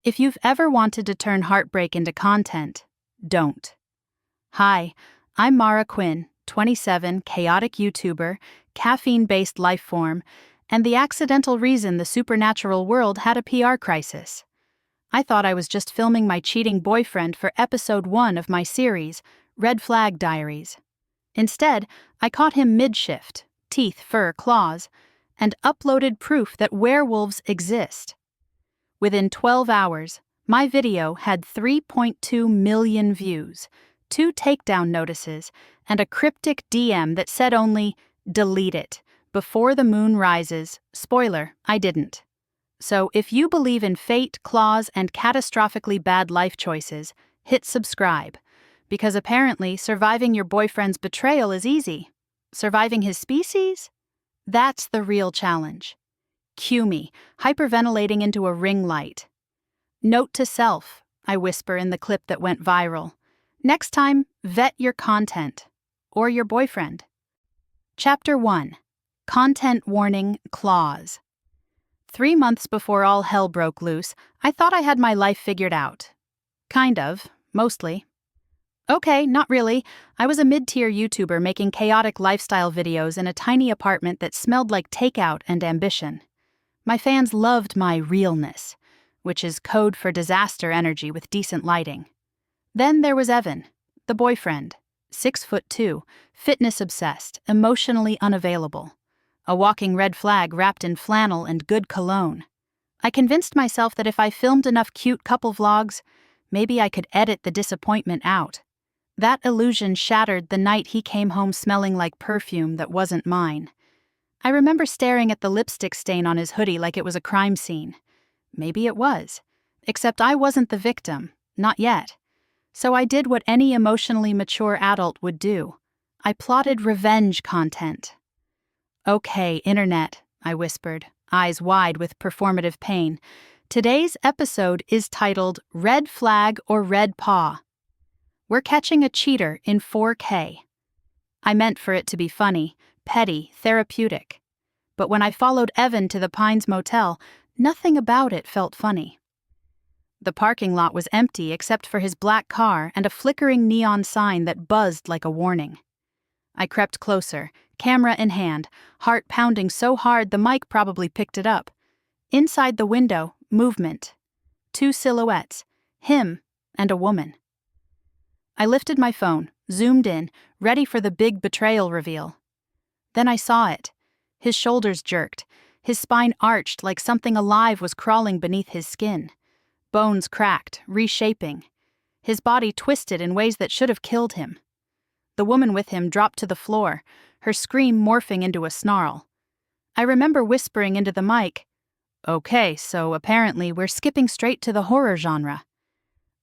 If you've ever wanted to turn heartbreak into content, don't. Hi, I'm Mara Quinn, 27, chaotic YouTuber, caffeine-based lifeform, and the accidental reason the supernatural world had a PR crisis. I thought I was just filming my cheating boyfriend for episode 1 of my series, Flag Diaries. Instead, I caught him mid-shift, teeth, fur, claws, and uploaded proof that werewolves exist. Within 12 hours, my video had 3.2 million views, 2 takedown notices, and a cryptic DM that said only, "Delete it. Before the moon rises." Spoiler, I didn't. So if you believe in fate, claws, and catastrophically bad life choices, hit subscribe. Because apparently surviving your boyfriend's betrayal is easy. Surviving his species? That's the real challenge. Cue me, hyperventilating into a ring light. Note to self, I whisper in the clip that went viral. Next time, vet your content. Or your boyfriend. Chapter 1. Content Warning Clause. 3 months before all hell broke loose, I thought I had my life figured out. Kind of, mostly. Okay, not really. I was a mid-tier YouTuber making chaotic lifestyle videos in a tiny apartment that smelled like takeout and ambition. My fans loved my realness, which is code for disaster energy with decent lighting. Then there was Evan, the boyfriend, 6'2", fitness-obsessed, emotionally unavailable. A walking red flag wrapped in flannel and good cologne. I convinced myself that if I filmed enough cute couple vlogs, maybe I could edit the disappointment out. That illusion shattered the night he came home smelling like perfume that wasn't mine. I remember staring at the lipstick stain on his hoodie like it was a crime scene. Maybe it was. Except I wasn't the victim, not yet. So I did what any emotionally mature adult would do. I plotted revenge content. Okay, internet, I whispered, eyes wide with performative pain. Today's episode is titled Red Flag or Red Paw. We're catching a cheater in 4K. I meant for it to be funny, petty, therapeutic. But when I followed Evan to the Pines Motel, nothing about it felt funny. The parking lot was empty except for his black car and a flickering neon sign that buzzed like a warning. I crept closer, camera in hand, heart pounding so hard the mic probably picked it up. Inside the window, movement. 2 silhouettes, him and a woman. I lifted my phone, zoomed in, ready for the big betrayal reveal. Then I saw it. His shoulders jerked, his spine arched like something alive was crawling beneath his skin. Bones cracked, reshaping. His body twisted in ways that should have killed him. The woman with him dropped to the floor, her scream morphing into a snarl. I remember whispering into the mic, "Okay, so apparently we're skipping straight to the horror genre."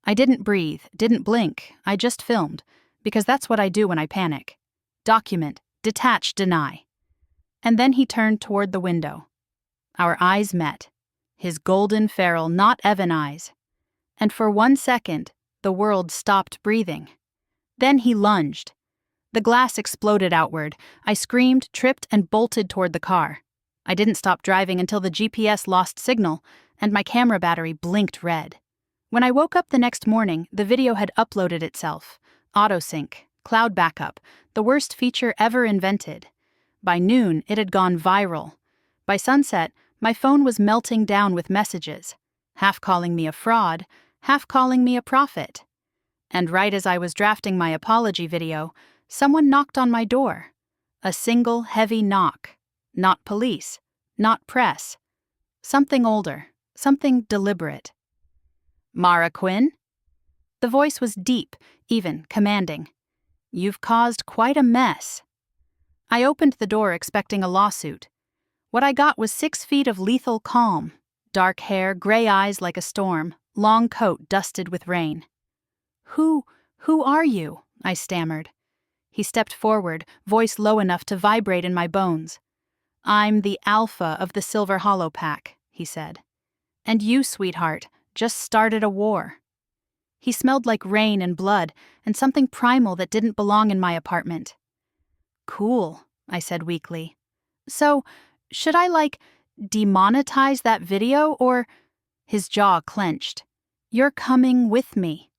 I didn't breathe, didn't blink, I just filmed, because that's what I do when I panic. Document, detach, deny. And then he turned toward the window. Our eyes met. His golden feral, not Evan eyes. And for 1 second, the world stopped breathing. Then he lunged. The glass exploded outward. I screamed, tripped, and bolted toward the car. I didn't stop driving until the GPS lost signal, and my camera battery blinked red. When I woke up the next morning, the video had uploaded itself. Autosync, cloud backup, the worst feature ever invented. By noon, it had gone viral. By sunset, my phone was melting down with messages, half calling me a fraud, half calling me a prophet. And right as I was drafting my apology video, someone knocked on my door. A single, heavy knock. Not police, not press. Something older, something deliberate. "Mara Quinn?" The voice was deep, even, commanding. "You've caused quite a mess." I opened the door expecting a lawsuit. What I got was 6 feet of lethal calm. Dark hair, gray eyes like a storm, long coat dusted with rain. Who are you?" I stammered. He stepped forward, voice low enough to vibrate in my bones. "I'm the alpha of the Silver Hollow Pack," he said. "And you, sweetheart, just started a war." He smelled like rain and blood, and something primal that didn't belong in my apartment. "Cool," I said weakly. "So, should I, demonetize that video, or—" His jaw clenched. "You're coming with me."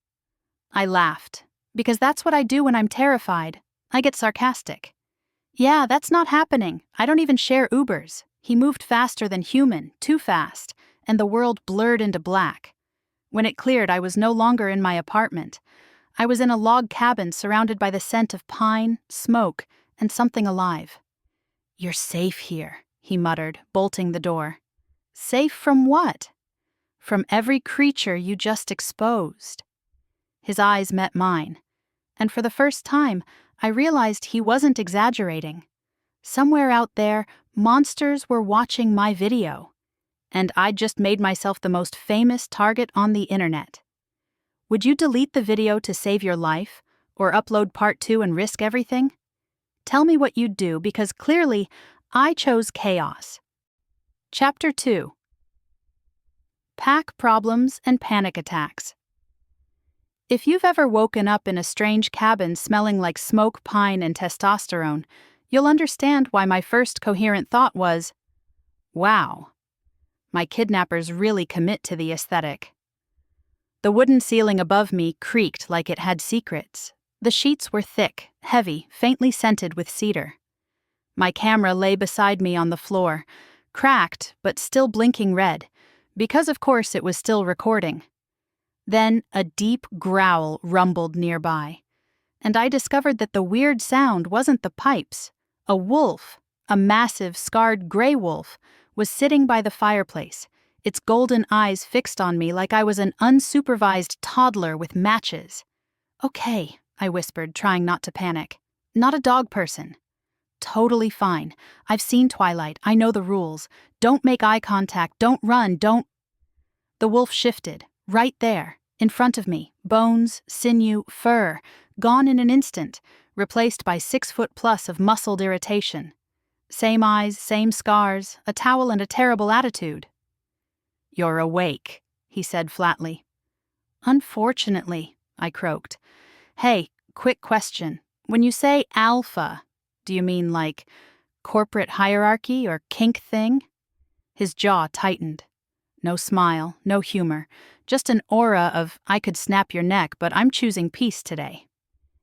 I laughed, because that's what I do when I'm terrified. I get sarcastic. "Yeah, that's not happening. I don't even share Ubers." He moved faster than human, too fast, and the world blurred into black. When it cleared, I was no longer in my apartment. I was in a log cabin surrounded by the scent of pine, smoke, and something alive. "You're safe here," he muttered, bolting the door. "Safe from what?" "From every creature you just exposed." His eyes met mine, and for the first time, I realized he wasn't exaggerating. Somewhere out there, monsters were watching my video, and I'd just made myself the most famous target on the internet. Would you delete the video to save your life, or upload part 2 and risk everything? Tell me what you'd do, because clearly, I chose chaos. Chapter 2. Pack problems and panic attacks. If you've ever woken up in a strange cabin smelling like smoke, pine, and testosterone, you'll understand why my first coherent thought was, wow, my kidnappers really commit to the aesthetic. The wooden ceiling above me creaked like it had secrets. The sheets were thick, heavy, faintly scented with cedar. My camera lay beside me on the floor, cracked but still blinking red, because of course it was still recording. Then a deep growl rumbled nearby, and I discovered that the weird sound wasn't the pipes. A wolf, a massive, scarred gray wolf, was sitting by the fireplace, its golden eyes fixed on me like I was an unsupervised toddler with matches. "Okay," I whispered, trying not to panic. "Not a dog person." "Totally fine. I've seen Twilight. I know the rules. Don't make eye contact. Don't run. Don't..." The wolf shifted, right there, in front of me, bones, sinew, fur, gone in an instant, replaced by 6 foot+ of muscled irritation. Same eyes, same scars, a towel and a terrible attitude. "You're awake," he said flatly. "Unfortunately," I croaked. "Hey, quick question. When you say alpha, do you mean like corporate hierarchy or kink thing?" His jaw tightened. No smile, no humor, just an aura of, "I could snap your neck, but I'm choosing peace today."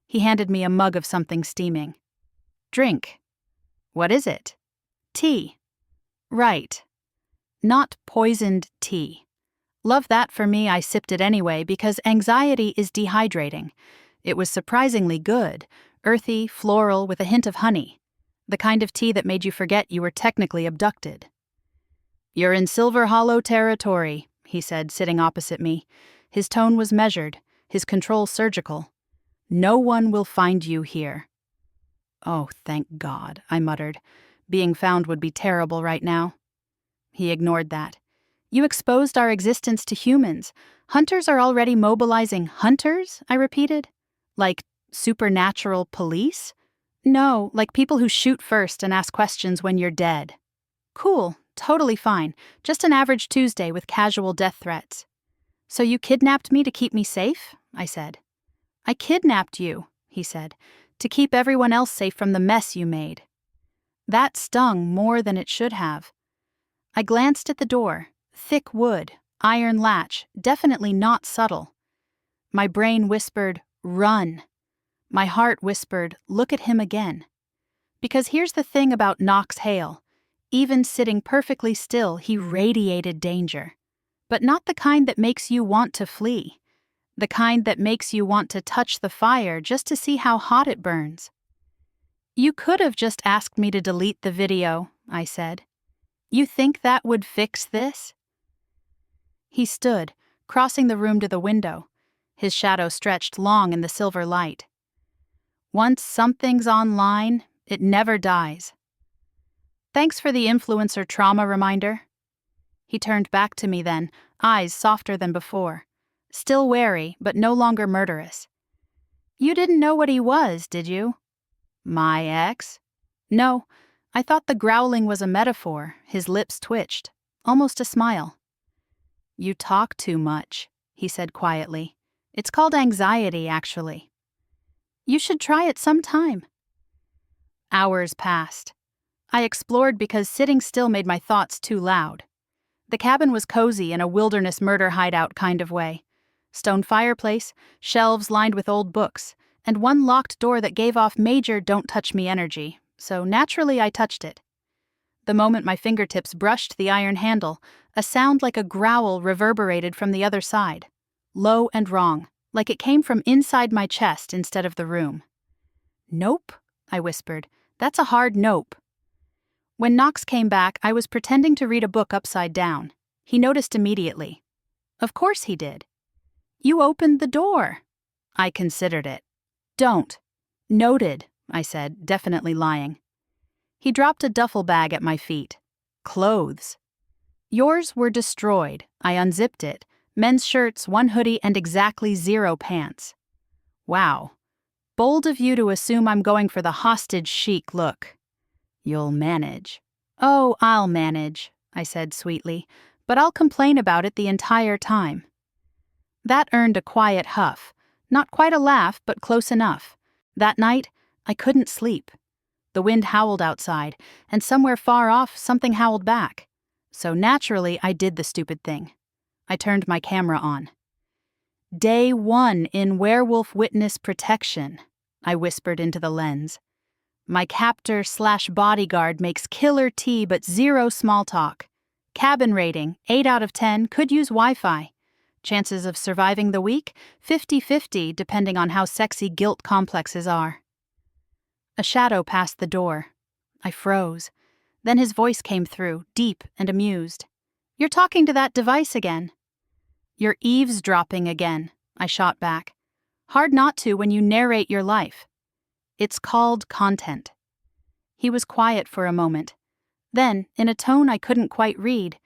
He handed me a mug of something steaming. "Drink." "What is it?" "Tea." "Right. Not poisoned tea. Love that for me. I sipped it anyway because anxiety is dehydrating. It was surprisingly good, earthy, floral with a hint of honey. The kind of tea that made you forget you were technically abducted. "You're in Silver Hollow territory," he said, sitting opposite me. His tone was measured, his control surgical. "No one will find you here." "Oh, thank God," I muttered. Being found would be terrible right now. He ignored that. "You exposed our existence to humans. Hunters are already mobilizing hunters?" I repeated. "Like supernatural police?" "No, like people who shoot first and ask questions when you're dead." "Cool, totally fine. Just an average Tuesday with casual death threats." "So you kidnapped me to keep me safe?" I said. "I kidnapped you," he said, "to keep everyone else safe from the mess you made." That stung more than it should have. I glanced at the door. Thick wood, iron latch, definitely not subtle. My brain whispered, "Run." My heart whispered, "Look at him again." Because here's the thing about Knox Hale. Even sitting perfectly still, he radiated danger. But not the kind that makes you want to flee. The kind that makes you want to touch the fire just to see how hot it burns. "You could have just asked me to delete the video," I said. "You think that would fix this?" He stood, crossing the room to the window. His shadow stretched long in the silver light. "Once something's online, it never dies." "Thanks for the influencer trauma reminder." He turned back to me then, eyes softer than before. Still wary, but no longer murderous. "You didn't know what he was, did you?" "My ex?" "No, I thought the growling was a metaphor." His lips twitched, almost a smile. "You talk too much," he said quietly. "It's called anxiety, actually." "You should try it sometime." Hours passed. I explored because sitting still made my thoughts too loud. The cabin was cozy in a wilderness murder hideout kind of way. Stone fireplace, shelves lined with old books, and one locked door that gave off major don't touch me energy, so naturally I touched it. The moment my fingertips brushed the iron handle, a sound like a growl reverberated from the other side. Low and wrong, like it came from inside my chest instead of the room. "Nope," I whispered. "That's a hard nope." When Knox came back, I was pretending to read a book upside down. He noticed immediately. Of course he did. "You opened the door." I considered it. "Don't." "Noted," I said, definitely lying. He dropped a duffel bag at my feet. "Clothes." "Yours were destroyed." I unzipped it. Men's shirts, one hoodie, and exactly 0 pants. "Wow. Bold of you to assume I'm going for the hostage chic look." "You'll manage." "Oh, I'll manage," I said sweetly, "but I'll complain about it the entire time." That earned a quiet huff. Not quite a laugh, but close enough. That night, I couldn't sleep. The wind howled outside, and somewhere far off, something howled back. So naturally, I did the stupid thing. I turned my camera on. "Day 1 in Werewolf Witness Protection," I whispered into the lens. "My captor/bodyguard makes killer tea but 0 small talk. Cabin rating, 8 out of 10, could use Wi-Fi. Chances of surviving the week, 50-50 depending on how sexy guilt complexes are." A shadow passed the door. I froze. Then his voice came through, deep and amused. "You're talking to that device again." "You're eavesdropping again," I shot back. "Hard not to when you narrate your life." "It's called content." He was quiet for a moment. Then, in a tone I couldn't quite read,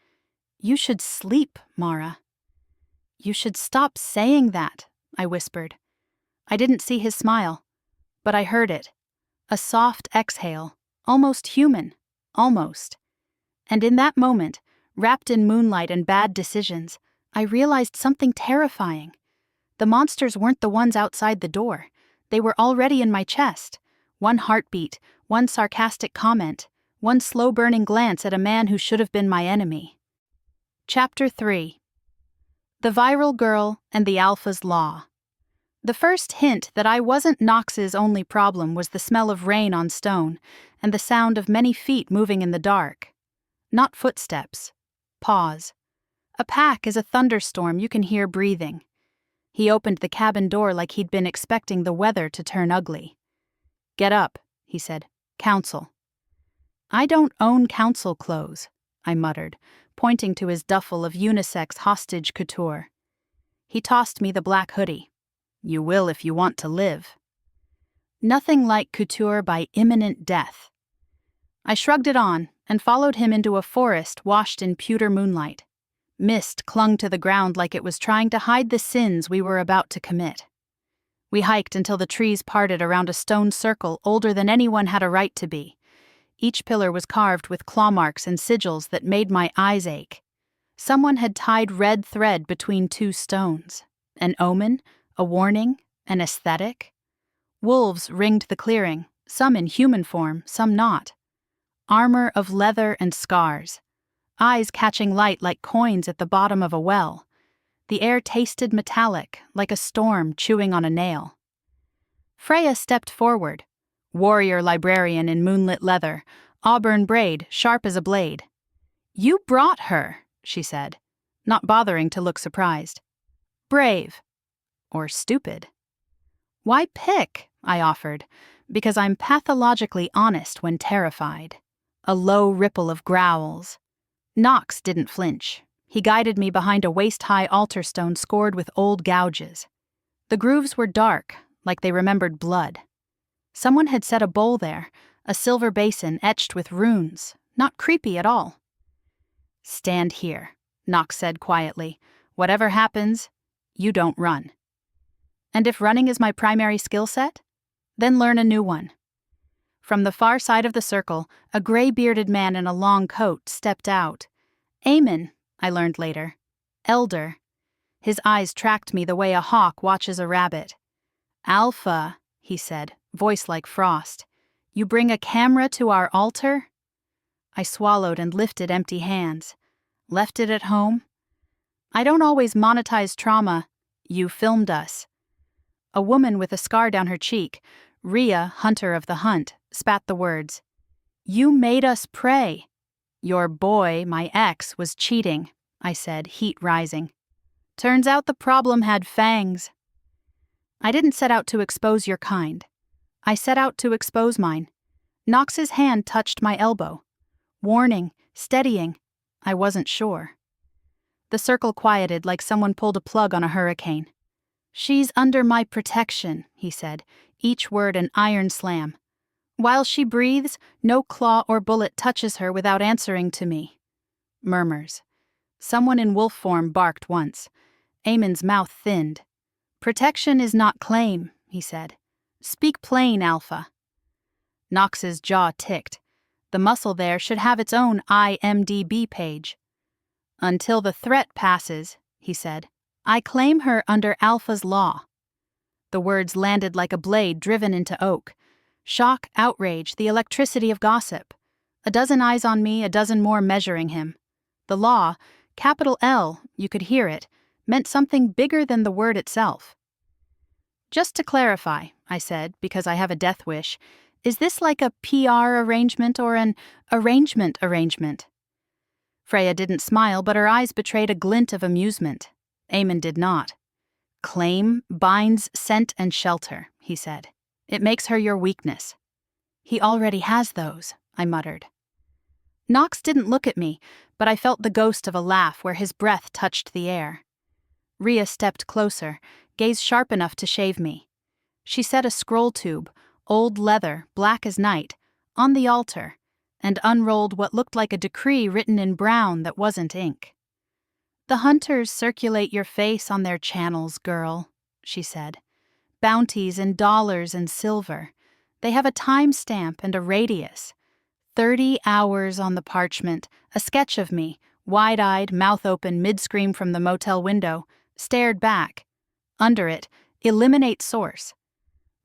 "You should sleep, Mara." "You should stop saying that," I whispered. I didn't see his smile, but I heard it. A soft exhale, almost human, almost. And in that moment, wrapped in moonlight and bad decisions, I realized something terrifying. The monsters weren't the ones outside the door. They were already in my chest. One heartbeat, one sarcastic comment, one slow-burning glance at a man who should have been my enemy. Chapter 3. The Viral Girl and the Alpha's Law. The first hint that I wasn't Knox's only problem was the smell of rain on stone and the sound of many feet moving in the dark. Not footsteps. Pause. A pack is a thunderstorm you can hear breathing. He opened the cabin door like he'd been expecting the weather to turn ugly. "Get up," he said. "Council." "I don't own council clothes," I muttered, pointing to his duffel of unisex hostage couture. He tossed me the black hoodie. "You will if you want to live." Nothing like couture by imminent death. I shrugged it on and followed him into a forest washed in pewter moonlight. Mist clung to the ground like it was trying to hide the sins we were about to commit. We hiked until the trees parted around a stone circle older than anyone had a right to be. Each pillar was carved with claw marks and sigils that made my eyes ache. Someone had tied red thread between 2 stones. An omen, a warning, an aesthetic. Wolves ringed the clearing, some in human form, some not. Armor of leather and scars. Eyes catching light like coins at the bottom of a well. The air tasted metallic, like a storm chewing on a nail. Freya stepped forward. Warrior librarian in moonlit leather, auburn braid, sharp as a blade. "You brought her," she said, not bothering to look surprised. "Brave. Or stupid." "Why pick?" I offered, "because I'm pathologically honest when terrified." A low ripple of growls. Knox didn't flinch. He guided me behind a waist-high altar stone scored with old gouges. The grooves were dark, like they remembered blood. Someone had set a bowl there, a silver basin etched with runes, not creepy at all. "Stand here," Knox said quietly. "Whatever happens, you don't run." And if running is my primary skill set, then learn a new one. From the far side of the circle, a gray-bearded man in a long coat stepped out. Aemon, I learned later. Elder. His eyes tracked me the way a hawk watches a rabbit. "Alpha," he said, voice like frost. "You bring a camera to our altar?" I swallowed and lifted empty hands. Left it at home? I don't always monetize trauma. You filmed us. A woman with a scar down her cheek, Rhea, hunter of the hunt, spat the words. You made us pray. Your boy, my ex, was cheating, I said, heat rising. Turns out the problem had fangs. I didn't set out to expose your kind. I set out to expose mine. Knox's hand touched my elbow. Warning, steadying. I wasn't sure. The circle quieted like someone pulled a plug on a hurricane. She's under my protection, he said, each word an iron slam. While she breathes, no claw or bullet touches her without answering to me. Murmurs. Someone in wolf form barked once. Eamon's mouth thinned. Protection is not claim, he said. Speak plain, Alpha. Knox's jaw ticked. The muscle there should have its own IMDb page. Until the threat passes, he said, I claim her under Alpha's law. The words landed like a blade driven into oak. Shock, outrage, the electricity of gossip. A dozen eyes on me, a dozen more measuring him. The law, capital L, you could hear it, meant something bigger than the word itself. Just to clarify, I said, because I have a death wish, is this like a PR arrangement or an arrangement? Freya didn't smile, but her eyes betrayed a glint of amusement. Eamon did not. Claim binds scent and shelter, he said. It makes her your weakness. He already has those, I muttered. Knox didn't look at me, but I felt the ghost of a laugh where his breath touched the air. Rhea stepped closer, gaze sharp enough to shave me. She set a scroll tube, old leather, black as night, on the altar, and unrolled what looked like a decree written in brown that wasn't ink. The hunters circulate your face on their channels, girl, she said. Bounties in dollars and silver. They have a time stamp and a radius. 30 hours on the parchment, a sketch of me, wide-eyed, mouth open, mid-scream from the motel window, stared back. Under it, eliminate source.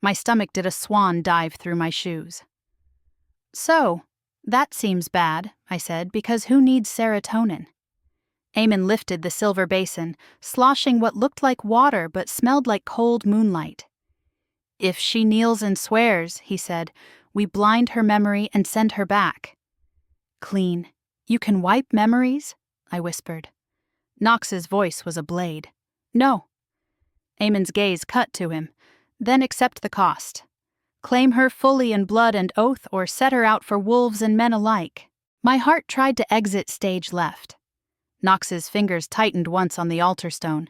My stomach did a swan dive through my shoes. So, that seems bad, I said, because who needs serotonin? Eamon lifted the silver basin, sloshing what looked like water but smelled like cold moonlight. If she kneels and swears, he said, we blind her memory and send her back. Clean. You can wipe memories? I whispered. Knox's voice was a blade. No. Eamon's gaze cut to him. Then accept the cost. Claim her fully in blood and oath or set her out for wolves and men alike. My heart tried to exit stage left. Knox's fingers tightened once on the altar stone.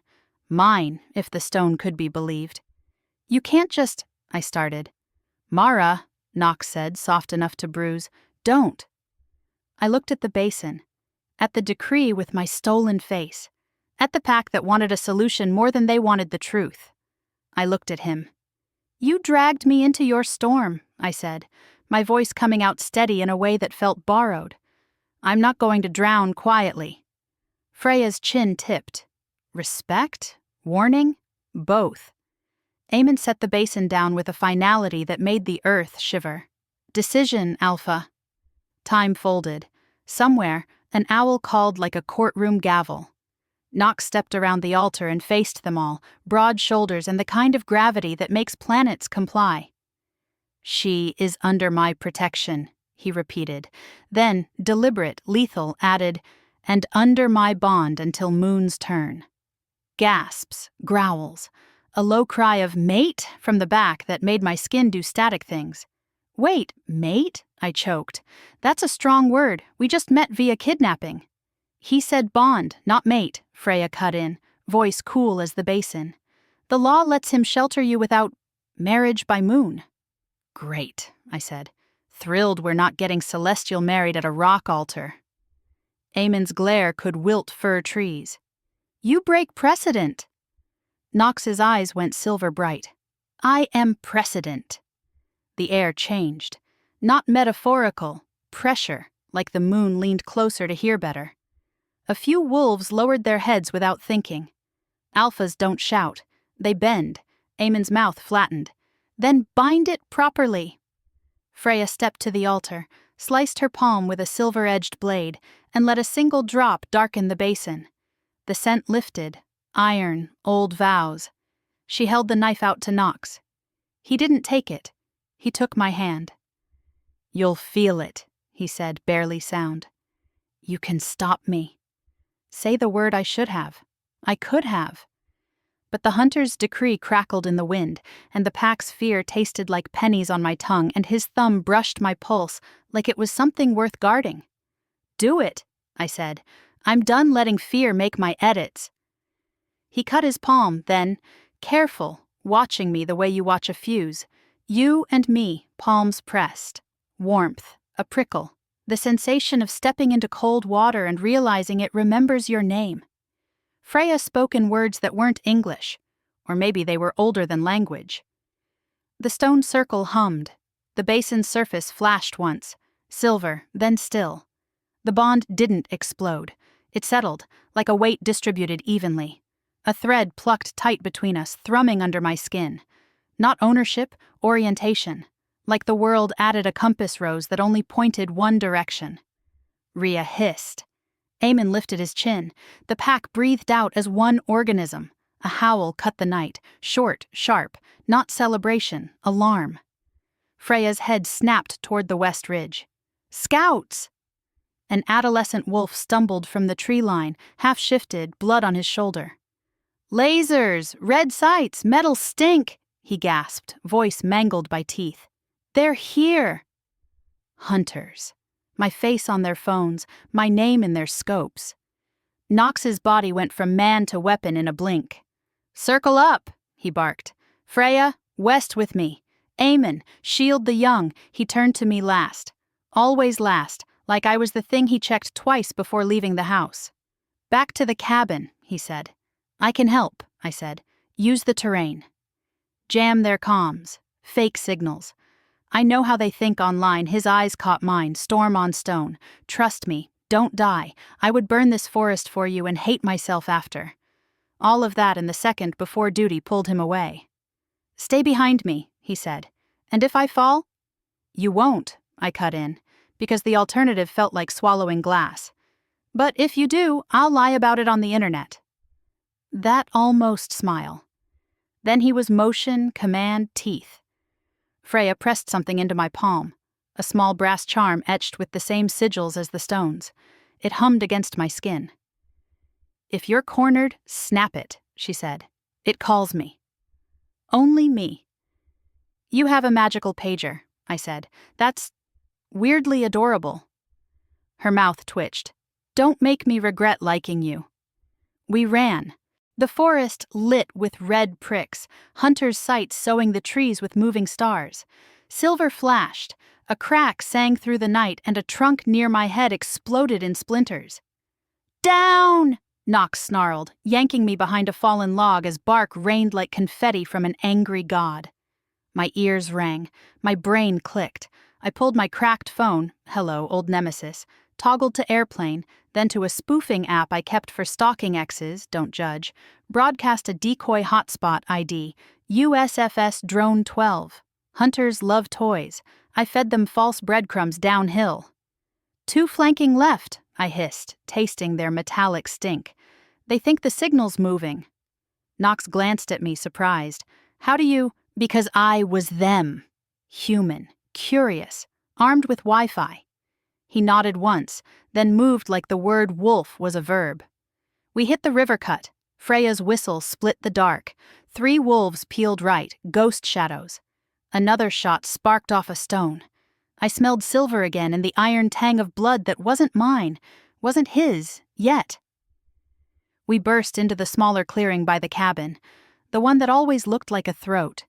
Mine, if the stone could be believed. You can't just, I started. Mara, Knox said, soft enough to bruise. Don't. I looked at the basin, at the decree with my stolen face, at the pack that wanted a solution more than they wanted the truth. I looked at him. You dragged me into your storm, I said, my voice coming out steady in a way that felt borrowed. I'm not going to drown quietly. Freya's chin tipped. Respect? Warning? Both. Eamon set the basin down with a finality that made the earth shiver. Decision, Alpha. Time folded. Somewhere, an owl called like a courtroom gavel. Knox stepped around the altar and faced them all, broad shoulders and the kind of gravity that makes planets comply. She is under my protection, he repeated. Then, deliberate, lethal, added, and under my bond until moon's turn. Gasps, growls, a low cry of mate from the back that made my skin do static things. Wait, mate? I choked. That's a strong word. We just met via kidnapping. He said bond, not mate, Freya cut in, voice cool as the basin. The law lets him shelter you without marriage by moon. Great, I said. Thrilled we're not getting celestial married at a rock altar. Eamon's glare could wilt fir trees. You break precedent. Knox's eyes went silver bright. I am precedent. The air changed. Not metaphorical, pressure, like the moon leaned closer to hear better. A few wolves lowered their heads without thinking. Alphas don't shout. They bend. Eamon's mouth flattened. Then bind it properly. Freya stepped to the altar, sliced her palm with a silver-edged blade, and let a single drop darken the basin. The scent lifted, Iron, old vows. She held the knife out to Knox. He didn't take it. He took my hand. "You'll feel it," he said, barely sound. "You can stop me." Say the word I should have. I could have. But the hunter's decree crackled in the wind, and the pack's fear tasted like pennies on my tongue, and his thumb brushed my pulse like it was something worth guarding. "Do it," I said. "I'm done letting fear make my edits." He cut his palm, then, careful, watching me the way you watch a fuse. You and me, palms pressed. Warmth, a prickle, the sensation of stepping into cold water and realizing it remembers your name. Freya spoke in words that weren't English, or maybe they were older than language. The stone circle hummed. The basin's surface flashed once, silver, then still. The bond didn't explode. It settled, like a weight distributed evenly. A thread plucked tight between us, thrumming under my skin. Not ownership, orientation. Like the world added a compass rose that only pointed one direction. Rhea hissed. Eamon lifted his chin. The pack breathed out as one organism. A howl cut the night, short, sharp, not celebration, alarm. Freya's head snapped toward the west ridge. "Scouts!" An adolescent wolf stumbled from the tree line, half-shifted, blood on his shoulder. "Lasers! Red sights! Metal stink!" he gasped, voice mangled by teeth. "They're here!" Hunters. My face on their phones, my name in their scopes. Knox's body went from man to weapon in a blink. "Circle up," he barked. "Freya, west with me. Eamon, shield the young." He turned to me last. Always last, like I was the thing he checked twice before leaving the house. "Back to the cabin," he said. "I can help," I said. "Use the terrain." Jam their comms. Fake signals. I know how they think online. His eyes caught mine, storm on stone. "Trust me, don't die. I would burn this forest for you and hate myself after." All of that in the second before duty pulled him away. "Stay behind me," he said. "And if I fall?" "You won't," I cut in, because the alternative felt like swallowing glass. "But if you do, I'll lie about it on the internet." That almost smile. Then he was motion, command, teeth. Freya pressed something into my palm, a small brass charm etched with the same sigils as the stones. It hummed against my skin. "If you're cornered, snap it," she said. "It calls me." Only me. "You have a magical pager," I said. "That's weirdly adorable." Her mouth twitched. "Don't make me regret liking you." We ran. The forest lit with red pricks, hunter's sights sewing the trees with moving stars. Silver flashed, a crack sang through the night, and a trunk near my head exploded in splinters. "Down!" Knox snarled, yanking me behind a fallen log as bark rained like confetti from an angry god. My ears rang, my brain clicked. I pulled my cracked phone, hello, old nemesis, toggled to airplane, then to a spoofing app I kept for stalking exes, don't judge, broadcast a decoy hotspot ID, USFS Drone 12. Hunters love toys. I fed them false breadcrumbs downhill. "Two flanking left," I hissed, tasting their metallic stink. "They think the signal's moving." Knox glanced at me, surprised. "How do you—" Because I was them. Human, curious, armed with Wi-Fi. He nodded once, then moved like the word wolf was a verb. We hit the river cut. Freya's whistle split the dark. 3 wolves peeled right, ghost shadows. Another shot sparked off a stone. I smelled silver again and the iron tang of blood that wasn't mine, wasn't his, yet. We burst into the smaller clearing by the cabin, the one that always looked like a throat.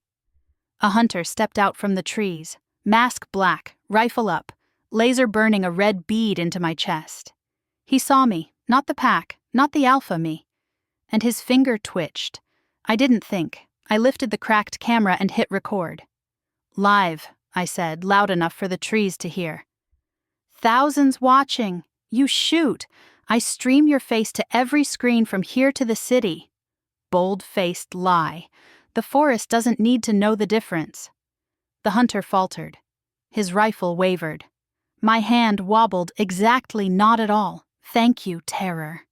A hunter stepped out from the trees, mask black, rifle up, laser burning a red bead into my chest. He saw me, not the pack, not the alpha me. And his finger twitched. I didn't think. I lifted the cracked camera and hit record. "Live," I said, loud enough for the trees to hear. "Thousands watching. You shoot. I stream your face to every screen from here to the city." Bold-faced lie. The forest doesn't need to know the difference. The hunter faltered. His rifle wavered. My hand wobbled exactly not at all. "Thank you, terror."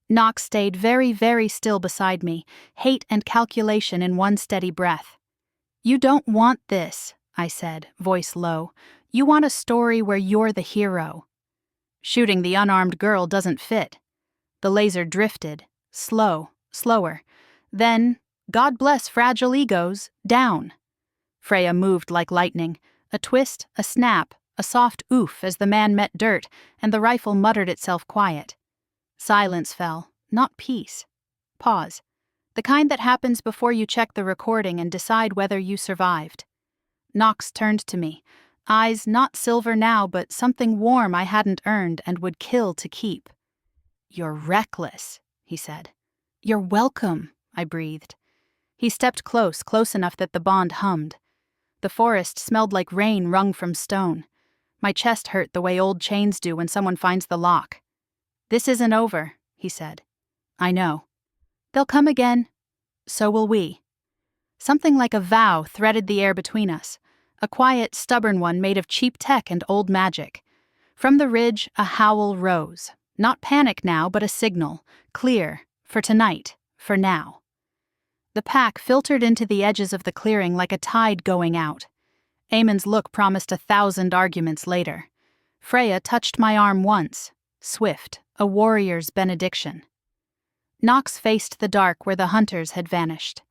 Knox stayed very, very still beside me, hate and calculation in one steady breath. "You don't want this," I said, voice low. "You want a story where you're the hero." Shooting the unarmed girl doesn't fit. The laser drifted, slower. Then, God bless fragile egos, down. Freya moved like lightning, a twist, a snap, a soft oof as the man met dirt, and the rifle muttered itself quiet. Silence fell, not peace. Pause. The kind that happens before you check the recording and decide whether you survived. Knox turned to me, eyes not silver now but something warm I hadn't earned and would kill to keep. "You're reckless," he said. "You're welcome," I breathed. He stepped close enough that the bond hummed. The forest smelled like rain wrung from stone. My chest hurt the way old chains do when someone finds the lock. "This isn't over," he said. "I know. They'll come again. So will we." Something like a vow threaded the air between us, a quiet, stubborn one made of cheap tech and old magic. From the ridge, a howl rose. Not panic now, but a signal, clear, for tonight, for now. The pack filtered into the edges of the clearing like a tide going out. Eamon's look promised 1,000 arguments later. Freya touched my arm once, swift, a warrior's benediction. Knox faced the dark where the hunters had vanished.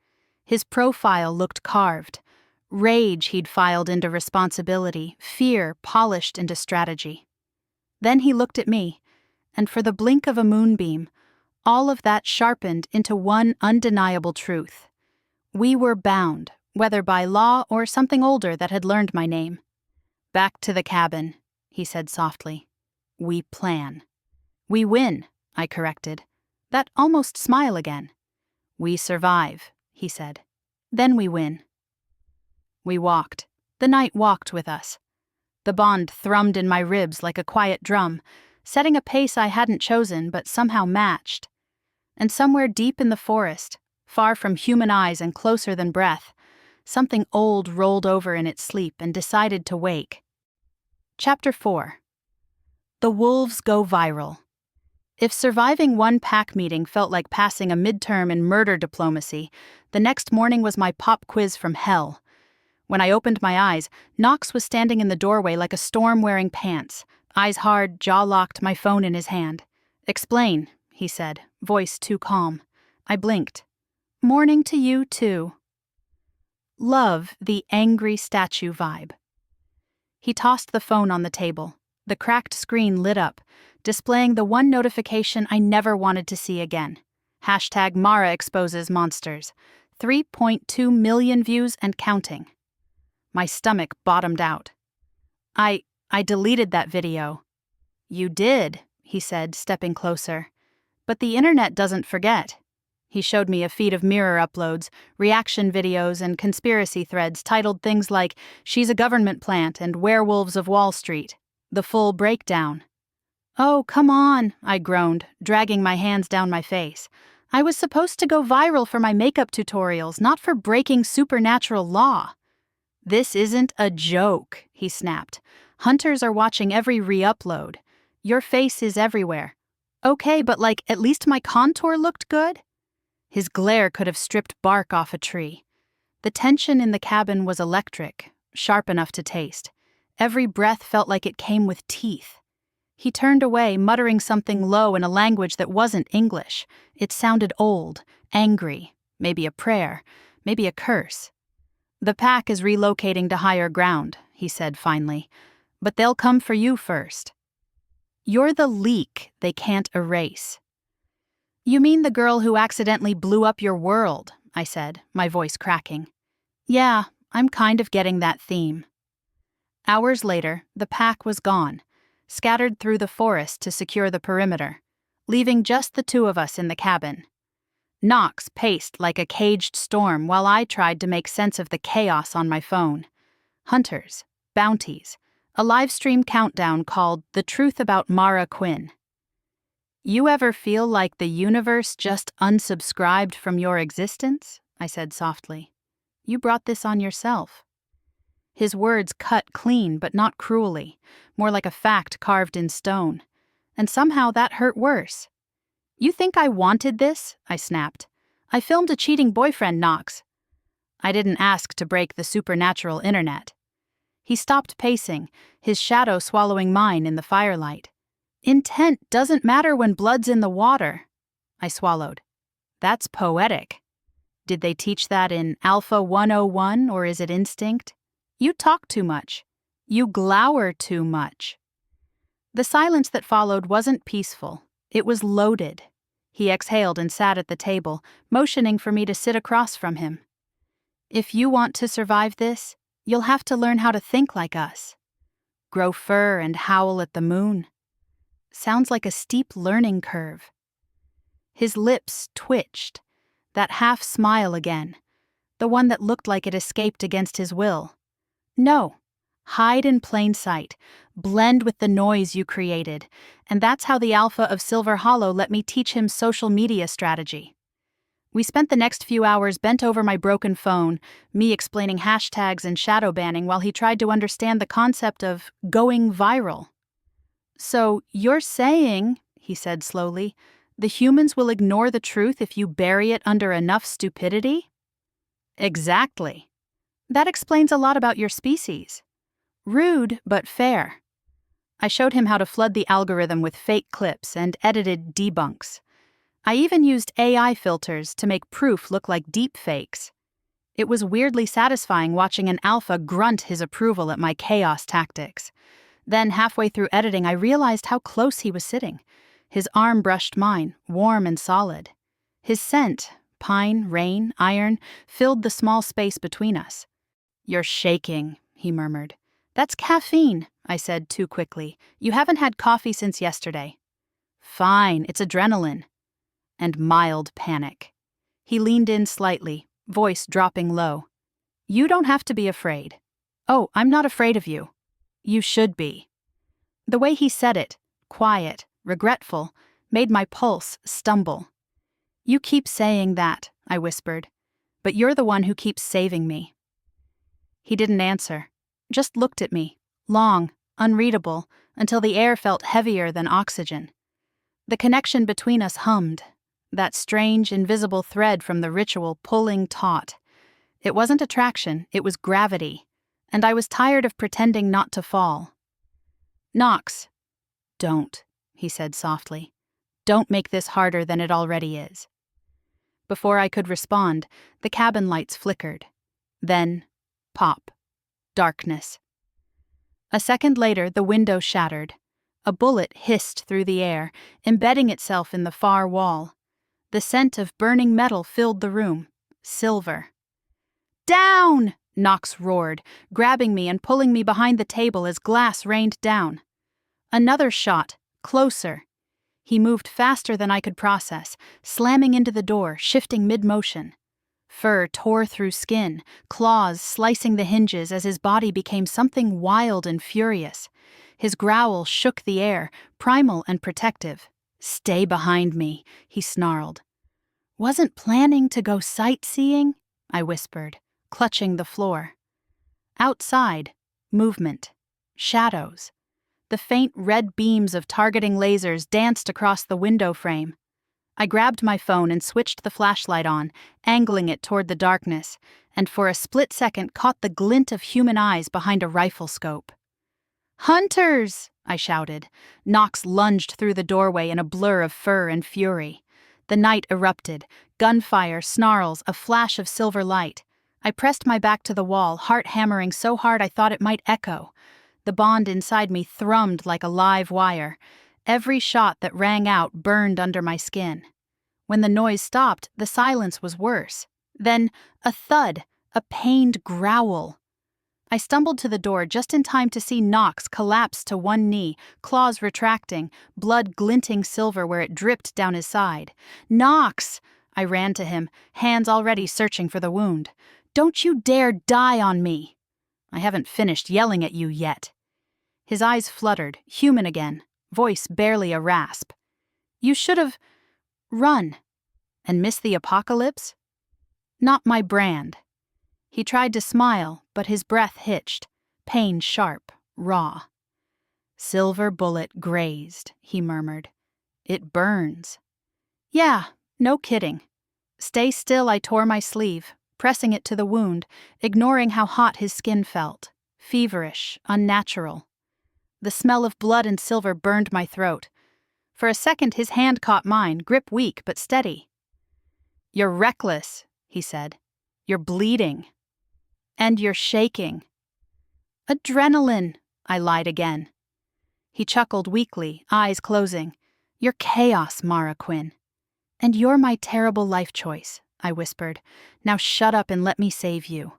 His profile looked carved. Rage he'd filed into responsibility, fear polished into strategy. Then he looked at me, and for the blink of a moonbeam, all of that sharpened into one undeniable truth. We were bound, whether by law or something older that had learned my name. "Back to the cabin," he said softly. "We plan." "We win," I corrected. That almost smile again. "We survive," he said. "Then we win." We walked. The night walked with us. The bond thrummed in my ribs like a quiet drum, setting a pace I hadn't chosen but somehow matched. And somewhere deep in the forest, far from human eyes and closer than breath, something old rolled over in its sleep and decided to wake. Chapter 4. The wolves go viral. If surviving one pack meeting felt like passing a midterm in murder diplomacy, the next morning was my pop quiz from hell. When I opened my eyes, Knox was standing in the doorway like a storm wearing pants, eyes hard, jaw locked, my phone in his hand. "Explain," he said, voice too calm. I blinked. "Morning to you, too." Love the angry statue vibe. He tossed the phone on the table. The cracked screen lit up, displaying the one notification I never wanted to see again. #Mara exposes monsters. 3.2 million views and counting. My stomach bottomed out. I deleted that video." "You did," he said, stepping closer. "But the internet doesn't forget." He showed me a feed of mirror uploads, reaction videos, and conspiracy threads titled things like "She's a Government Plant" and "Werewolves of Wall Street." The full breakdown. "Oh, come on," I groaned, dragging my hands down my face. "I was supposed to go viral for my makeup tutorials, not for breaking supernatural law." "This isn't a joke," he snapped. "Hunters are watching every re-upload. Your face is everywhere." "Okay, but at least my contour looked good?" His glare could have stripped bark off a tree. The tension in the cabin was electric, sharp enough to taste. Every breath felt like it came with teeth. He turned away, muttering something low in a language that wasn't English. It sounded old, angry, maybe a prayer, maybe a curse. "The pack is relocating to higher ground," he said finally. "But they'll come for you first." "You're the leak they can't erase." "You mean the girl who accidentally blew up your world," I said, my voice cracking. "Yeah, I'm kind of getting that theme." Hours later, the pack was gone, scattered through the forest to secure the perimeter, leaving just the two of us in the cabin. Knox paced like a caged storm while I tried to make sense of the chaos on my phone. Hunters, bounties, a live stream countdown called "The Truth About Mara Quinn." "You ever feel like the universe just unsubscribed from your existence?" I said softly. "You brought this on yourself." His words cut clean but not cruelly, more like a fact carved in stone. And somehow that hurt worse. You think I wanted this? I snapped. I filmed a cheating boyfriend, Knox. I didn't ask to break the supernatural internet. He stopped pacing, his shadow swallowing mine in the firelight. Intent doesn't matter when blood's in the water. I swallowed. That's poetic. Did they teach that in Alpha 101 or is it instinct? You talk too much. You glower too much. The silence that followed wasn't peaceful. It was loaded. He exhaled and sat at the table, motioning for me to sit across from him. If you want to survive this, you'll have to learn how to think like us. Grow fur and howl at the moon. Sounds like a steep learning curve. His lips twitched, that half smile again, the one that looked like it escaped against his will. No, hide in plain sight, blend with the noise you created, and that's how the Alpha of Silver Hollow let me teach him social media strategy. We spent the next few hours bent over my broken phone, me explaining hashtags and shadow banning while he tried to understand the concept of going viral. So you're saying, he said slowly, the humans will ignore the truth if you bury it under enough stupidity? Exactly. That explains a lot about your species. Rude, but fair. I showed him how to flood the algorithm with fake clips and edited debunks. I even used AI filters to make proof look like deep fakes. It was weirdly satisfying watching an alpha grunt his approval at my chaos tactics. Then, halfway through editing, I realized how close he was sitting. His arm brushed mine, warm and solid. His scent, pine, rain, iron, filled the small space between us. You're shaking, he murmured. That's caffeine, I said too quickly. You haven't had coffee since yesterday. Fine, it's adrenaline. And mild panic. He leaned in slightly, voice dropping low. You don't have to be afraid. Oh, I'm not afraid of you. You should be. The way he said it, quiet, regretful, made my pulse stumble. You keep saying that, I whispered, but you're the one who keeps saving me. He didn't answer, just looked at me, long, unreadable, until the air felt heavier than oxygen. The connection between us hummed, that strange, invisible thread from the ritual pulling taut. It wasn't attraction, it was gravity, and I was tired of pretending not to fall. Knox. Don't, he said softly. Don't make this harder than it already is. Before I could respond, the cabin lights flickered. Then, pop. Darkness. A second later, the window shattered. A bullet hissed through the air, embedding itself in the far wall. The scent of burning metal filled the room. Silver. Down! Knox roared, grabbing me and pulling me behind the table as glass rained down. Another shot, closer. He moved faster than I could process, slamming into the door, shifting mid-motion. Fur tore through skin, claws slicing the hinges as his body became something wild and furious. His growl shook the air, primal and protective. Stay behind me, he snarled. Wasn't planning to go sightseeing? I whispered, clutching the floor. Outside, movement, shadows. The faint red beams of targeting lasers danced across the window frame. I grabbed my phone and switched the flashlight on, angling it toward the darkness, and for a split second caught the glint of human eyes behind a rifle scope. Hunters! I shouted. Knox lunged through the doorway in a blur of fur and fury. The night erupted, gunfire, snarls, a flash of silver light. I pressed my back to the wall, heart hammering so hard I thought it might echo. The bond inside me thrummed like a live wire. Every shot that rang out burned under my skin. When the noise stopped, the silence was worse. Then, a thud, a pained growl. I stumbled to the door just in time to see Knox collapse to one knee, claws retracting, blood glinting silver where it dripped down his side. Knox! I ran to him, hands already searching for the wound. Don't you dare die on me! I haven't finished yelling at you yet. His eyes fluttered, human again, voice barely a rasp. You should have run. And missed the apocalypse? Not my brand. He tried to smile, but his breath hitched, pain sharp, raw. Silver bullet grazed, he murmured. It burns. Yeah, no kidding. Stay still, I tore my sleeve, pressing it to the wound, ignoring how hot his skin felt. Feverish, unnatural. The smell of blood and silver burned my throat. For a second his hand caught mine, grip weak but steady. You're reckless, he said. You're bleeding. And you're shaking. Adrenaline, I lied again. He chuckled weakly, eyes closing. You're chaos, Mara Quinn. And you're my terrible life choice, I whispered. Now shut up and let me save you.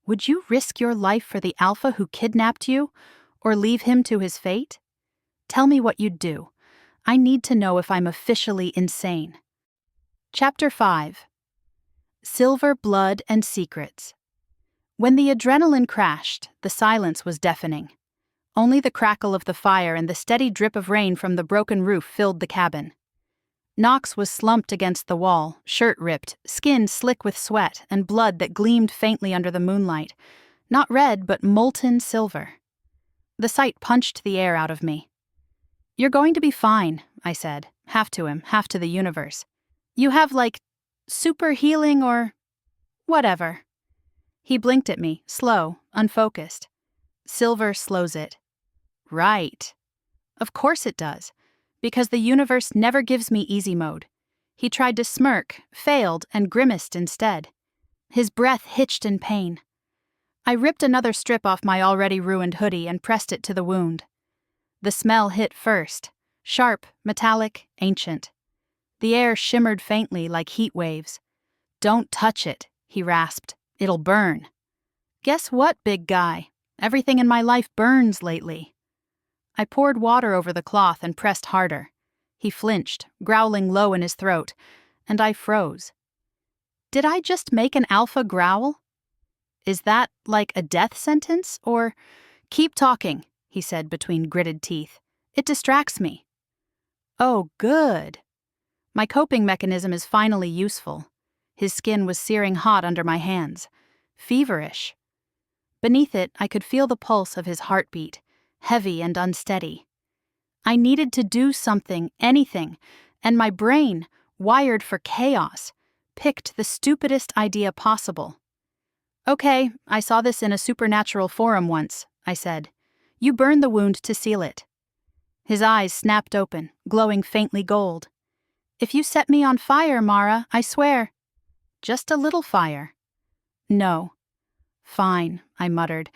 Would you risk your life for the alpha who kidnapped you, or leave him to his fate? Tell me what you'd do. I need to know if I'm officially insane. Chapter 5. Silver, Blood, and Secrets. When the adrenaline crashed, the silence was deafening. Only the crackle of the fire and the steady drip of rain from the broken roof filled the cabin. Knox was slumped against the wall, shirt ripped, skin slick with sweat, and blood that gleamed faintly under the moonlight. Not red, but molten silver. The sight punched the air out of me. You're going to be fine, I said, half to him, half to the universe. You have, super healing or whatever. He blinked at me, slow, unfocused. Silver slows it. Right. Of course it does. Because the universe never gives me easy mode. He tried to smirk, failed, and grimaced instead. His breath hitched in pain. I ripped another strip off my already ruined hoodie and pressed it to the wound. The smell hit first, sharp, metallic, ancient. The air shimmered faintly like heat waves. Don't touch it, he rasped. It'll burn. Guess what, big guy? Everything in my life burns lately. I poured water over the cloth and pressed harder. He flinched, growling low in his throat, and I froze. Did I just make an alpha growl? Is that like a death sentence, or... Keep talking, he said between gritted teeth. It distracts me. Oh, good. My coping mechanism is finally useful. His skin was searing hot under my hands. Feverish. Beneath it, I could feel the pulse of his heartbeat, heavy and unsteady. I needed to do something, anything, and my brain, wired for chaos, picked the stupidest idea possible. Okay, I saw this in a supernatural forum once, I said. You burn the wound to seal it. His eyes snapped open, glowing faintly gold. If you set me on fire, Mara, I swear. Just a little fire. No. Fine, I muttered,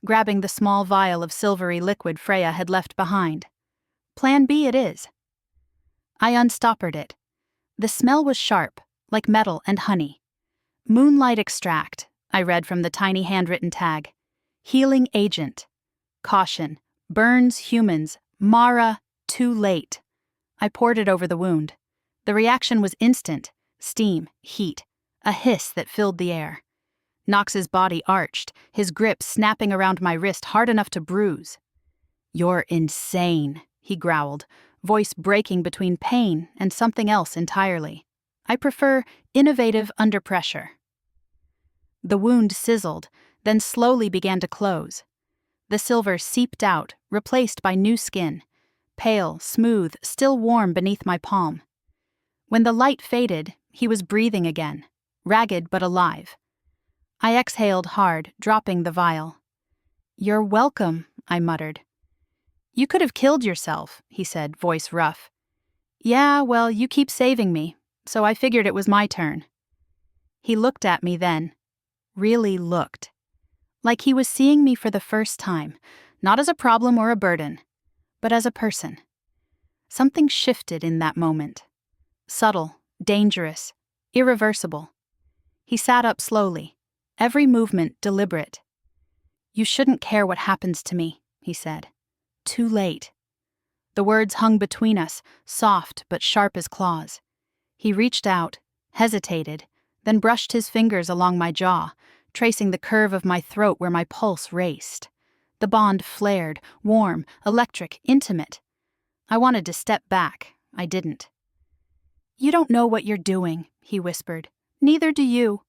grabbing the small vial of silvery liquid Freya had left behind. Plan B it is. I unstoppered it. The smell was sharp, like metal and honey. Moonlight extract, I read from the tiny handwritten tag. Healing agent. Caution. Burns humans. Mara, too late. I poured it over the wound. The reaction was instant. Steam, heat, a hiss that filled the air. Knox's body arched, his grip snapping around my wrist hard enough to bruise. You're insane, he growled, voice breaking between pain and something else entirely. I prefer innovative under pressure. The wound sizzled, then slowly began to close. The silver seeped out, replaced by new skin, pale, smooth, still warm beneath my palm. When the light faded, he was breathing again, ragged but alive. I exhaled hard, dropping the vial. You're welcome, I muttered. You could have killed yourself, he said, voice rough. Yeah, well, you keep saving me, so I figured it was my turn. He looked at me then. Really looked. Like he was seeing me for the first time, not as a problem or a burden, but as a person. Something shifted in that moment. Subtle, dangerous, irreversible. He sat up slowly, every movement deliberate. You shouldn't care what happens to me, he said. Too late. The words hung between us, soft but sharp as claws. He reached out, hesitated, then brushed his fingers along my jaw, tracing the curve of my throat where my pulse raced. The bond flared, warm, electric, intimate. I wanted to step back. I didn't. You don't know what you're doing, he whispered. Neither do you.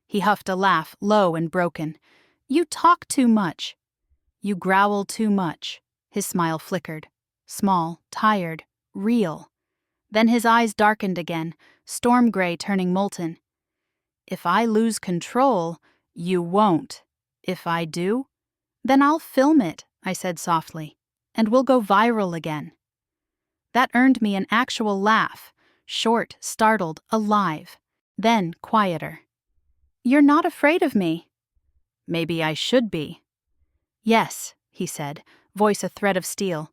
He huffed a laugh, low and broken. You talk too much. You growl too much. His smile flickered. Small, tired, real. Then his eyes darkened again, storm gray turning molten. If I lose control, you won't. If I do, then I'll film it, I said softly, and we'll go viral again. That earned me an actual laugh, short, startled, alive, then quieter. You're not afraid of me? Maybe I should be. Yes, he said, voice a thread of steel.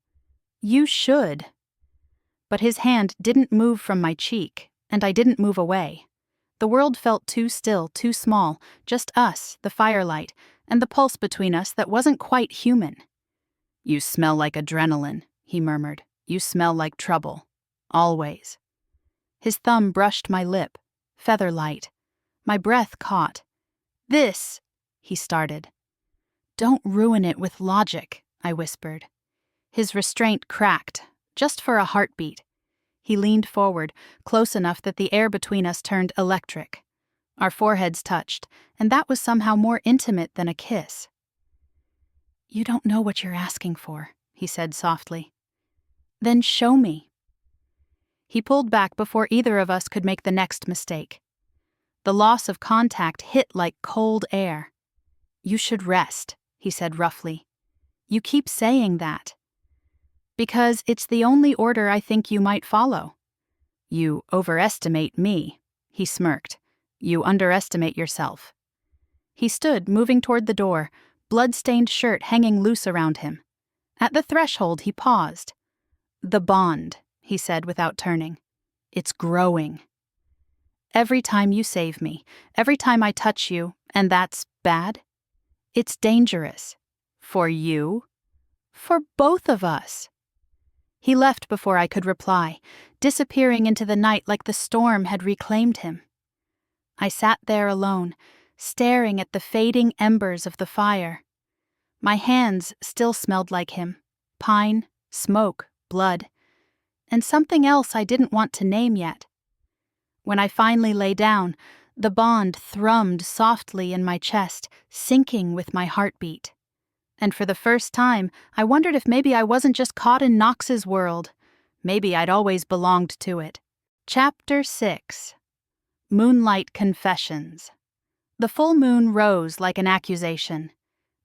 You should. But his hand didn't move from my cheek, and I didn't move away. The world felt too still, too small, just us, the firelight, and the pulse between us that wasn't quite human. You smell like adrenaline, he murmured. You smell like trouble. Always. His thumb brushed my lip, feather light. My breath caught. This, he started. Don't ruin it with logic, I whispered. His restraint cracked, just for a heartbeat. He leaned forward, close enough that the air between us turned electric. Our foreheads touched, and that was somehow more intimate than a kiss. You don't know what you're asking for, he said softly. Then show me. He pulled back before either of us could make the next mistake. The loss of contact hit like cold air. You should rest, he said roughly. You keep saying that. Because it's the only order I think you might follow. You overestimate me, he smirked. You underestimate yourself. He stood, moving toward the door, blood-stained shirt hanging loose around him. At the threshold, he paused. The bond, he said without turning. It's growing. Every time you save me, every time I touch you, and that's bad, it's dangerous. For you. For both of us. He left before I could reply, disappearing into the night like the storm had reclaimed him. I sat there alone, staring at the fading embers of the fire. My hands still smelled like him, pine, smoke, blood, and something else I didn't want to name yet. When I finally lay down, the bond thrummed softly in my chest, syncing with my heartbeat. And for the first time, I wondered if maybe I wasn't just caught in Knox's world. Maybe I'd always belonged to it. Chapter 6. Moonlight Confessions. The full moon rose like an accusation.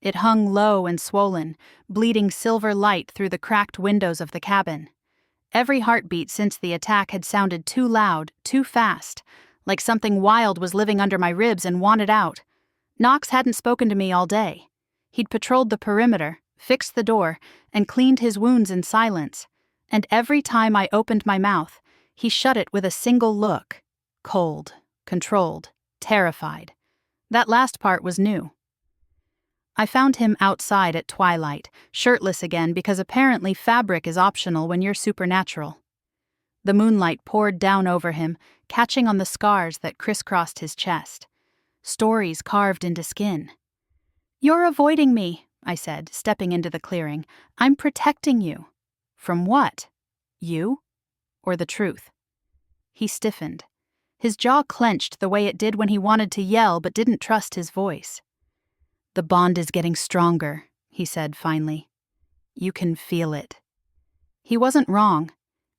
It hung low and swollen, bleeding silver light through the cracked windows of the cabin. Every heartbeat since the attack had sounded too loud, too fast, like something wild was living under my ribs and wanted out. Knox hadn't spoken to me all day. He'd patrolled the perimeter, fixed the door, and cleaned his wounds in silence. And every time I opened my mouth, he shut it with a single look. Cold, controlled, terrified. That last part was new. I found him outside at twilight, shirtless again because apparently fabric is optional when you're supernatural. The moonlight poured down over him, catching on the scars that crisscrossed his chest. Stories carved into skin. You're avoiding me, I said, stepping into the clearing. I'm protecting you. From what? You? Or the truth? He stiffened. His jaw clenched the way it did when he wanted to yell but didn't trust his voice. The bond is getting stronger, he said finally. You can feel it. He wasn't wrong.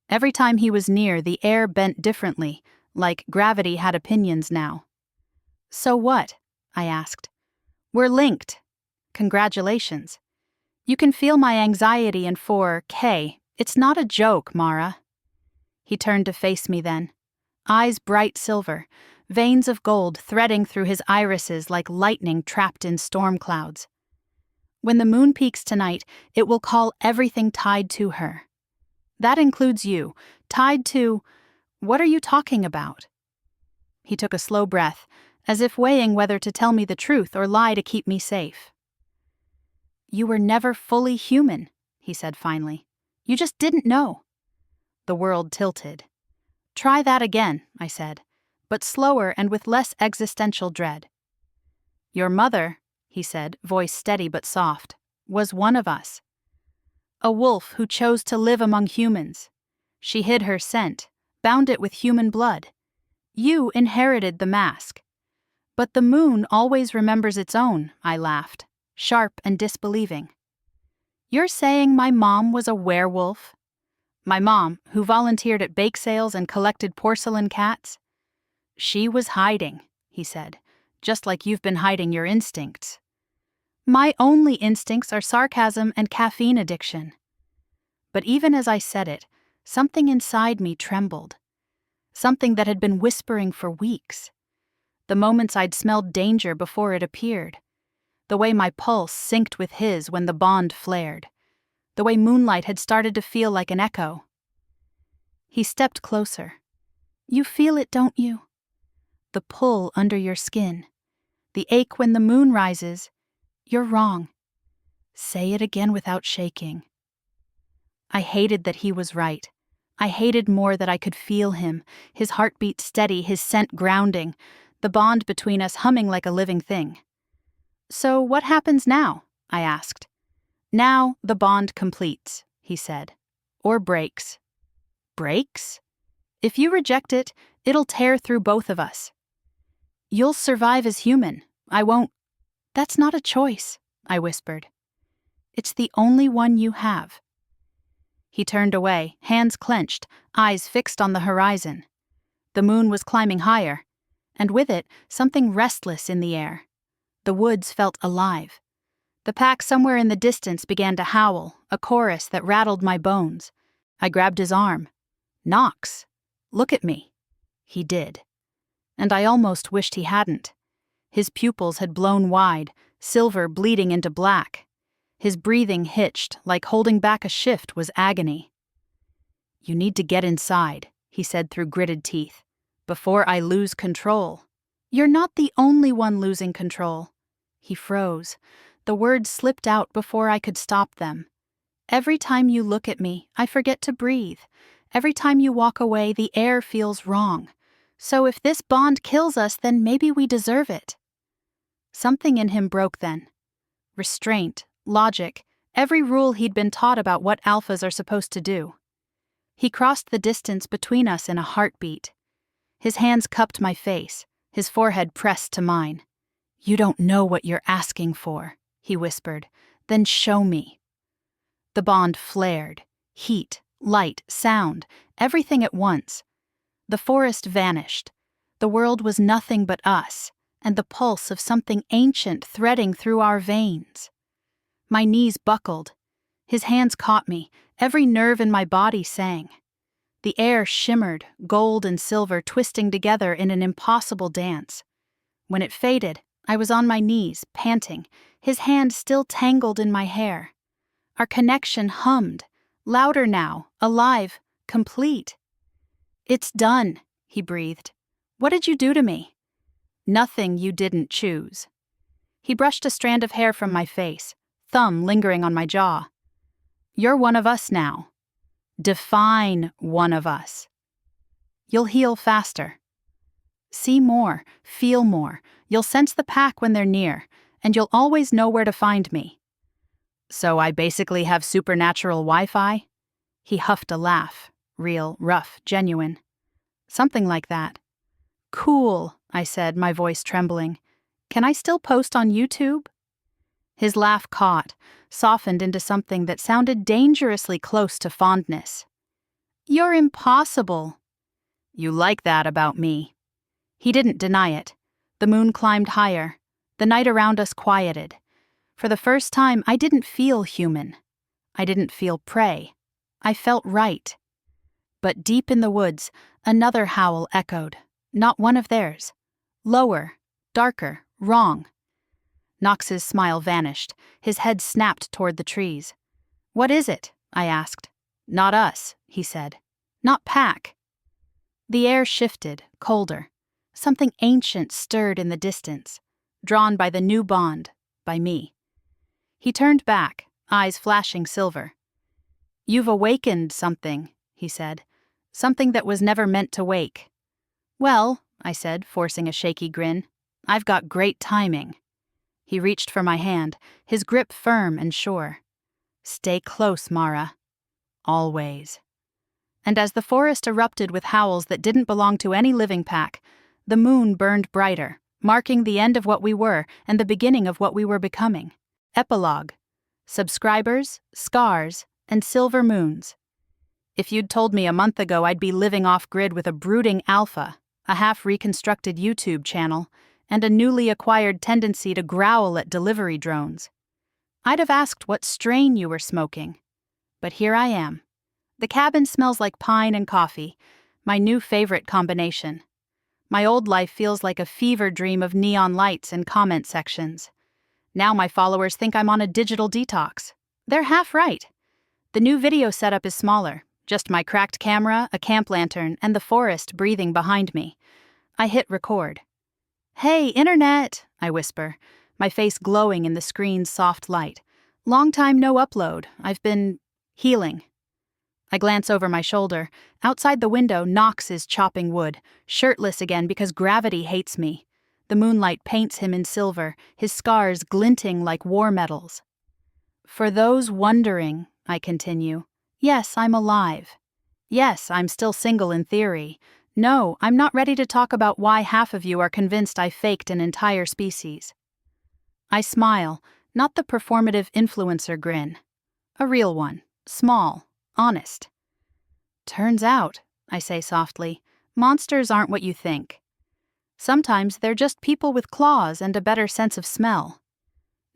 Every time he was near, the air bent differently, like gravity had opinions now. So what? I asked. We're linked. Congratulations. You can feel my anxiety in 4K. It's not a joke, Mara. He turned to face me then. Eyes bright silver, veins of gold threading through his irises like lightning trapped in storm clouds. When the moon peaks tonight, it will call everything tied to her. That includes you, tied to... What are you talking about? He took a slow breath, as if weighing whether to tell me the truth or lie to keep me safe. You were never fully human, he said finally. You just didn't know. The world tilted. Try that again, I said, but slower and with less existential dread. Your mother, he said, voice steady but soft, was one of us. A wolf who chose to live among humans. She hid her scent, bound it with human blood. You inherited the mask. But the moon always remembers its own, I laughed, sharp and disbelieving. You're saying my mom was a werewolf? My mom, who volunteered at bake sales and collected porcelain cats? She was hiding, he said, just like you've been hiding your instincts. My only instincts are sarcasm and caffeine addiction. But even as I said it, something inside me trembled. Something that had been whispering for weeks. The moments I'd smelled danger before it appeared. The way my pulse synced with his when the bond flared. The way Moonlight had started to feel like an echo. He stepped closer. You feel it, don't you? The pull under your skin. The ache when the moon rises. You're wrong. Say it again without shaking. I hated that he was right. I hated more that I could feel him, his heartbeat steady, his scent grounding, the bond between us humming like a living thing. So what happens now? I asked. Now the bond completes, he said. Or breaks. Breaks? If you reject it, it'll tear through both of us. You'll survive as human. I won't. That's not a choice, I whispered. It's the only one you have. He turned away, hands clenched, eyes fixed on the horizon. The moon was climbing higher, and with it, something restless in the air. The woods felt alive. The pack somewhere in the distance began to howl, a chorus that rattled my bones. I grabbed his arm. Knox, look at me. He did. And I almost wished he hadn't. His pupils had blown wide, silver bleeding into black. His breathing hitched, like holding back a shift was agony. You need to get inside, he said through gritted teeth, before I lose control. You're not the only one losing control. He froze. The words slipped out before I could stop them. Every time you look at me, I forget to breathe. Every time you walk away, the air feels wrong. So if this bond kills us, then maybe we deserve it. Something in him broke then. Restraint, logic, every rule he'd been taught about what alphas are supposed to do. He crossed the distance between us in a heartbeat. His hands cupped my face, his forehead pressed to mine. You don't know what you're asking for, he whispered. Then show me. The bond flared. Heat, light, sound, everything at once. The forest vanished. The world was nothing but us, and the pulse of something ancient threading through our veins. My knees buckled. His hands caught me. Every nerve in my body sang. The air shimmered, gold and silver twisting together in an impossible dance. When it faded, I was on my knees, panting, his hand still tangled in my hair. Our connection hummed, louder now, alive, complete. It's done, he breathed. What did you do to me? Nothing you didn't choose. He brushed a strand of hair from my face, thumb lingering on my jaw. You're one of us now. Define one of us. You'll heal faster. See more, feel more. You'll sense the pack when they're near, and you'll always know where to find me. So I basically have supernatural Wi-Fi? He huffed a laugh, real, rough, genuine. Something like that. Cool, I said, my voice trembling. Can I still post on YouTube? His laugh caught, softened into something that sounded dangerously close to fondness. You're impossible. You like that about me. He didn't deny it. The moon climbed higher. The night around us quieted. For the first time, I didn't feel human. I didn't feel prey. I felt right. But deep in the woods, another howl echoed. Not one of theirs. Lower, darker, wrong. Knox's smile vanished. His head snapped toward the trees. What is it? I asked. Not us, he said. Not pack. The air shifted, colder. Something ancient stirred in the distance, drawn by the new bond, by me. He turned back, eyes flashing silver. You've awakened something, he said. Something that was never meant to wake. Well, I said, forcing a shaky grin, I've got great timing. He reached for my hand, his grip firm and sure. Stay close, Mara. Always. And as the forest erupted with howls that didn't belong to any living pack, the moon burned brighter, marking the end of what we were and the beginning of what we were becoming. Epilogue. Subscribers, scars, and silver moons. If you'd told me a month ago I'd be living off-grid with a brooding alpha, a half-reconstructed YouTube channel, and a newly acquired tendency to growl at delivery drones, I'd have asked what strain you were smoking. But here I am. The cabin smells like pine and coffee, my new favorite combination. My old life feels like a fever dream of neon lights and comment sections. Now my followers think I'm on a digital detox. They're half right. The new video setup is smaller, just my cracked camera, a camp lantern, and the forest breathing behind me. I hit record. "Hey, Internet," I whisper, my face glowing in the screen's soft light. "Long time no upload. I've been healing." I glance over my shoulder. Outside the window, Knox is chopping wood, shirtless again because gravity hates me. The moonlight paints him in silver, his scars glinting like war medals. "For those wondering," I continue, "yes, I'm alive. Yes, I'm still single in theory. No, I'm not ready to talk about why half of you are convinced I faked an entire species." I smile, not the performative influencer grin. A real one, small, honest. "Turns out," I say softly, "monsters aren't what you think. Sometimes they're just people with claws and a better sense of smell."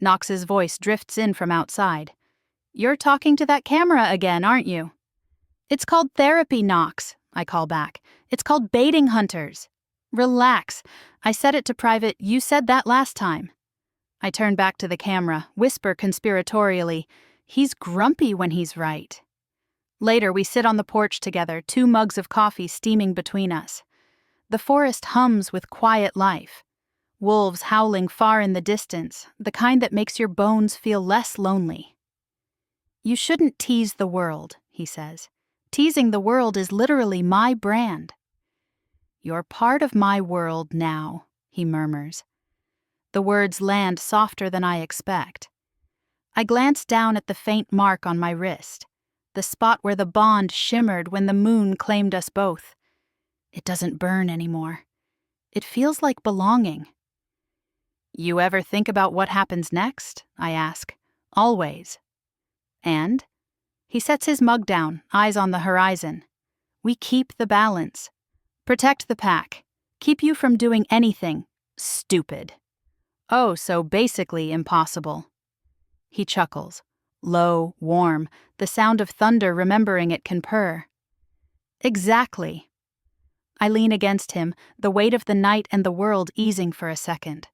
Knox's voice drifts in from outside. "You're talking to that camera again, aren't you?" "It's called therapy, Knox," I call back. "It's called baiting hunters." "Relax. I set it to private. You said that last time." I turn back to the camera, whisper conspiratorially, "He's grumpy when he's right." Later, we sit on the porch together, 2 mugs of coffee steaming between us. The forest hums with quiet life. Wolves howling far in the distance, the kind that makes your bones feel less lonely. "You shouldn't tease the world," he says. "Teasing the world is literally my brand." "You're part of my world now," he murmurs. The words land softer than I expect. I glance down at the faint mark on my wrist, the spot where the bond shimmered when the moon claimed us both. It doesn't burn anymore. It feels like belonging. "You ever think about what happens next?" I ask. "Always." "And?" He sets his mug down, eyes on the horizon. "We keep the balance. Protect the pack. Keep you from doing anything stupid." "Oh, so basically impossible." He chuckles. Low, warm, the sound of thunder remembering it can purr. "Exactly." I lean against him, the weight of the night and the world easing for a second.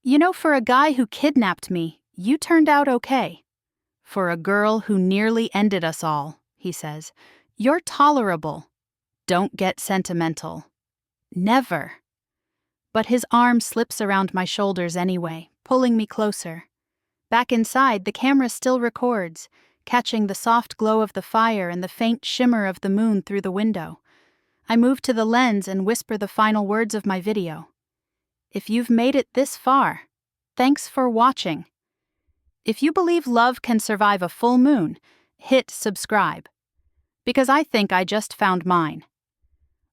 "You know, for a guy who kidnapped me, you turned out okay. For a girl who nearly ended us all," he says, "you're tolerable. Don't get sentimental." "Never." But his arm slips around my shoulders anyway, pulling me closer. Back inside, the camera still records, catching the soft glow of the fire and the faint shimmer of the moon through the window. I move to the lens and whisper the final words of my video. If you've made it this far, thanks for watching. If you believe love can survive a full moon, hit subscribe. Because I think I just found mine.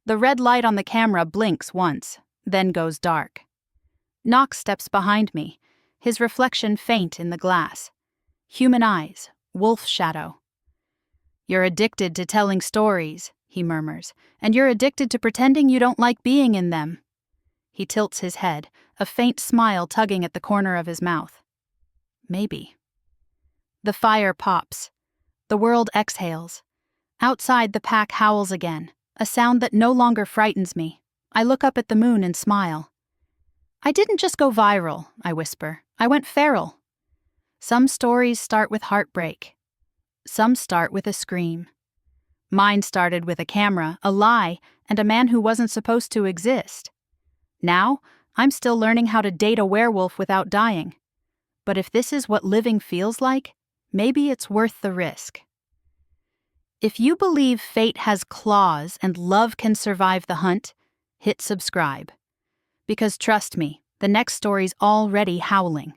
The red light on the camera blinks once, then goes dark. Knox steps behind me, his reflection faint in the glass. Human eyes, wolf shadow. "You're addicted to telling stories," he murmurs, "and you're addicted to pretending you don't like being in them." He tilts his head, a faint smile tugging at the corner of his mouth. "Maybe." The fire pops. The world exhales. Outside, the pack howls again, a sound that no longer frightens me. I look up at the moon and smile. "I didn't just go viral," I whisper. "I went feral." Some stories start with heartbreak. Some start with a scream. Mine started with a camera, a lie, and a man who wasn't supposed to exist. Now, I'm still learning how to date a werewolf without dying. But if this is what living feels like, maybe it's worth the risk. If you believe fate has claws and love can survive the hunt, hit subscribe. Because trust me, the next story's already howling.